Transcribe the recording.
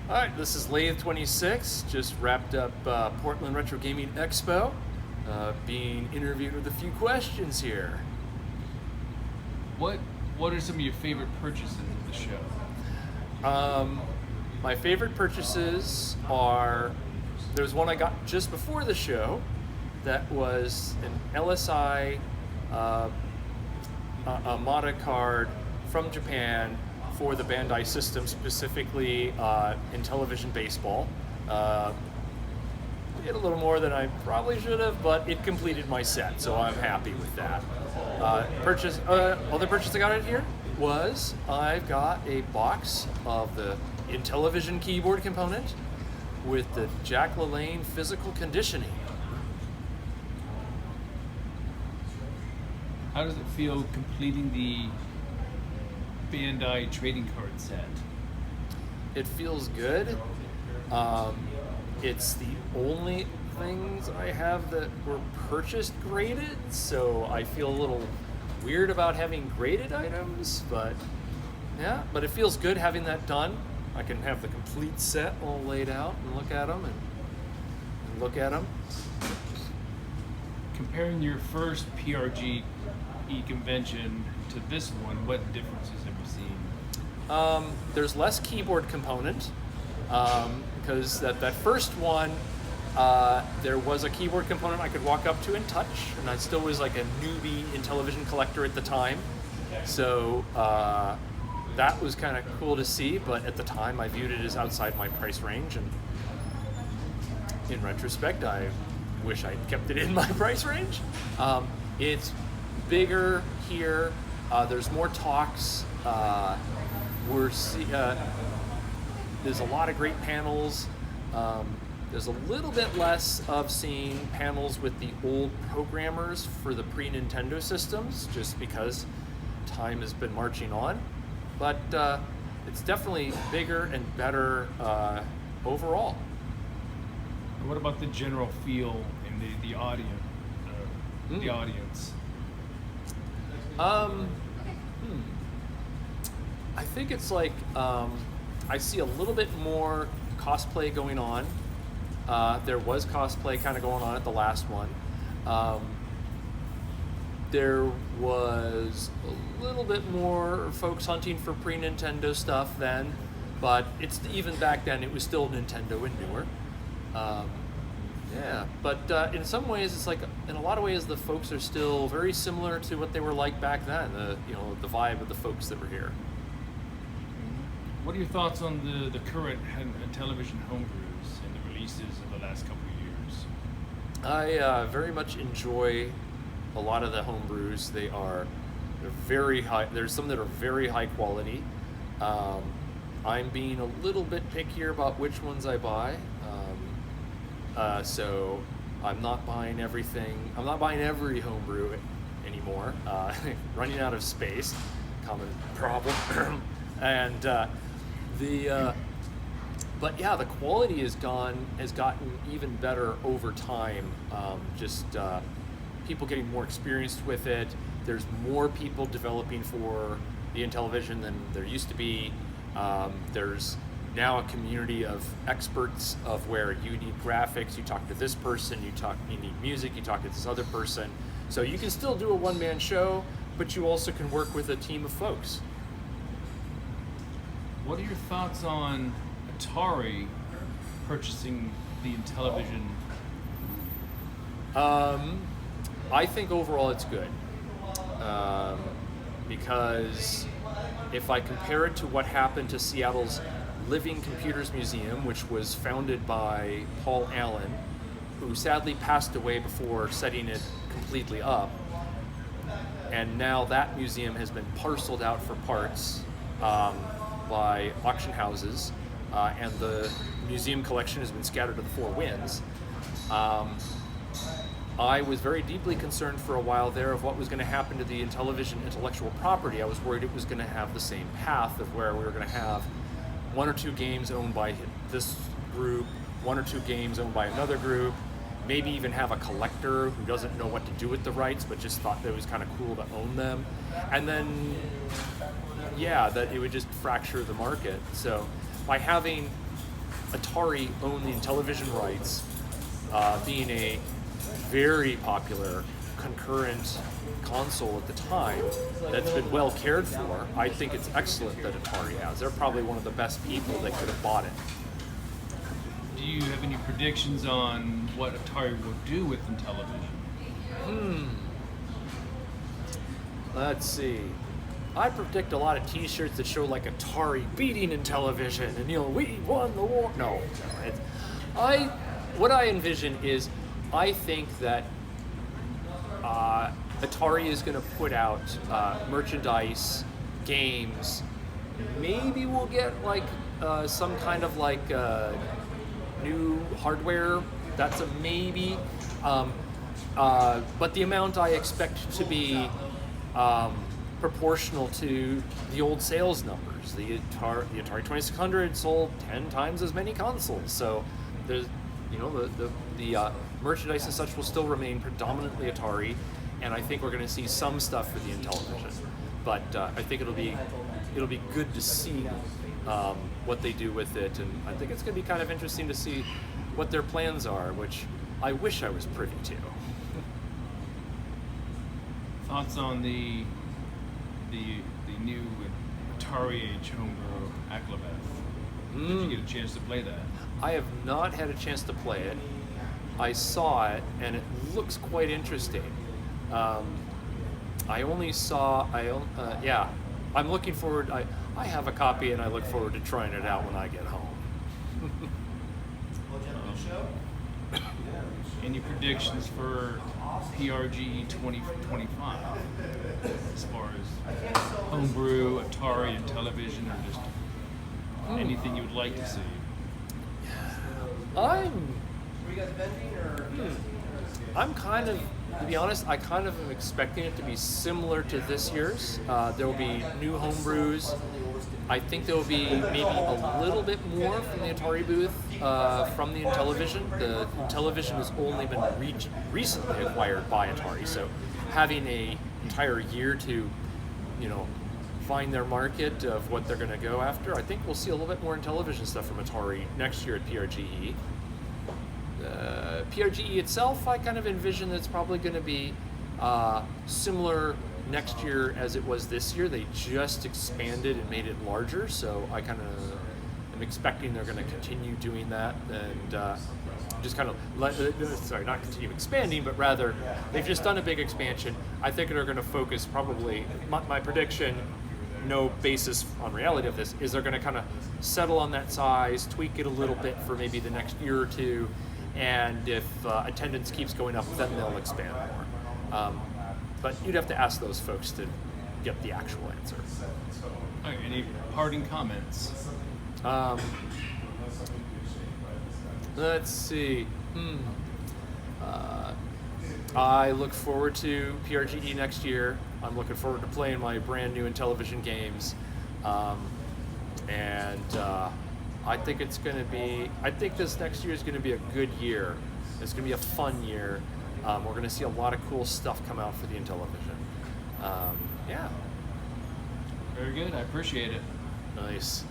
All right, this is Lathe26. Just wrapped up Portland Retro Gaming Expo. Being interviewed with a few questions here. What are some of your favorite purchases of the show? My favorite purchases are, there's one I got just before the show that was an LSI Amada card from Japan for the Bandai system, specifically Intellivision baseball. Did a little more than I probably should have, but it completed my set, so I'm happy with that. Other purchase I got in here was I've got a box of the Intellivision keyboard component with the Jack LaLanne physical conditioning. How does it feel completing the Bandai trading card set? It feels good. It's the only things I have that were purchased graded, so I feel a little weird about having graded items, but yeah, but it feels good having that done. I can have the complete set all laid out and look at them and look at them. Comparing your first PRG convention to this one, what differences have you seen? There's less keyboard component because that first one, there was a keyboard component I could walk up to and touch, and I still was like a newbie Intellivision collector at the time. So that was kind of cool to see, but at the time I viewed it as outside my price range, and in retrospect I wish I'd kept it in my price range. It's bigger here, there's more talks, there's a lot of great panels. There's a little bit less of seeing panels with the old programmers for the pre-Nintendo systems, just because time has been marching on. But it's definitely bigger and better overall. What about the general feel in the audience? The audience. I think it's like I see a little bit more cosplay going on. There was cosplay kind of going on at the last one. There was a little bit more folks hunting for pre-Nintendo stuff then, but it's even back then it was still Nintendo and newer. Yeah, but in some ways it's like, in a lot of ways the folks are still very similar to what they were like back then. The vibe of the folks that were here. What are your thoughts on the current television homebrews and the releases of the last couple of years? I very much enjoy a lot of the homebrews. They're very high. There's some that are very high quality. I'm being a little bit pickier about which ones I buy. So I'm not buying everything. I'm not buying every homebrew anymore. Running out of space, common problem. And but yeah, the quality has gotten even better over time. People getting more experienced with it. There's more people developing for the Intellivision than there used to be. There's now a community of experts of where you need graphics, you talk to this person, you need music, you talk to this other person. So you can still do a one-man show, but you also can work with a team of folks. What are your thoughts on Atari purchasing the Intellivision? I think overall it's good. Because if I compare it to what happened to Seattle's Living Computers Museum, which was founded by Paul Allen, who sadly passed away before setting it completely up, and now that museum has been parceled out for parts by auction houses, and the museum collection has been scattered to the four winds. I was very deeply concerned for a while there of what was going to happen to the Intellivision intellectual property. I was worried it was going to have the same path of where we were going to have one or two games owned by this group, one or two games owned by another group, maybe even have a collector who doesn't know what to do with the rights but just thought that it was kind of cool to own them. And then, yeah, that it would just fracture the market. So by having Atari owned the Intellivision rights, being a very popular concurrent console at the time that's been well cared for. I think it's excellent that Atari has. They're probably one of the best people that could have bought it. Do you have any predictions on what Atari will do with Intellivision? Let's see. I predict a lot of T-shirts that show like Atari beating Intellivision, and we won the war. No, what I envision is, I think that Atari is going to put out merchandise, games. Maybe we'll get like some kind of like new hardware. That's a maybe. But the amount I expect to be proportional to the old sales numbers. The Atari 2600 sold 10 times as many consoles. So there's, the merchandise and such will still remain predominantly Atari, and I think we're going to see some stuff for the Intellivision. But I think it'll be good to see what they do with it, and I think it's going to be kind of interesting to see what their plans are, which I wish I was privy to. Thoughts on the new Atari Age homebrew Aclabeth? Did you get a chance to play that? I have not had a chance to play it. I saw it, and it looks quite interesting. I only saw, I'm looking forward, I have a copy, and I look forward to trying it out when I get home. Any predictions for PRGE 2025 as far as homebrew, Atari, and Intellivision, or just anything you would like to see? I'm kind of, to be honest, I kind of am expecting it to be similar to this year's. There will be new homebrews. I think there will be maybe a little bit more from the Atari booth, from the Intellivision. The Intellivision has only been recently acquired by Atari, so having an entire year to, find their market of what they're going to go after, I think we'll see a little bit more Intellivision stuff from Atari next year at PRGE. PRGE itself, I kind of envision that it's probably going to be similar next year as it was this year. They just expanded and made it larger, so I kind of am expecting they're going to continue doing that, and just kind of not continue expanding, but rather they've just done a big expansion. I think they're going to focus probably, my prediction, no basis on reality of this, is they're going to kind of settle on that size, tweak it a little bit for maybe the next year or two, and if attendance keeps going up, then they'll expand more. But you'd have to ask those folks to get the actual answer. All right, any parting comments? Let's see. I look forward to PRGE next year. I'm looking forward to playing my brand new Intellivision games. And I think it's going to be, I think this next year is going to be a good year. It's going to be a fun year. We're going to see a lot of cool stuff come out for the Intellivision. Yeah. Very good. I appreciate it. Nice.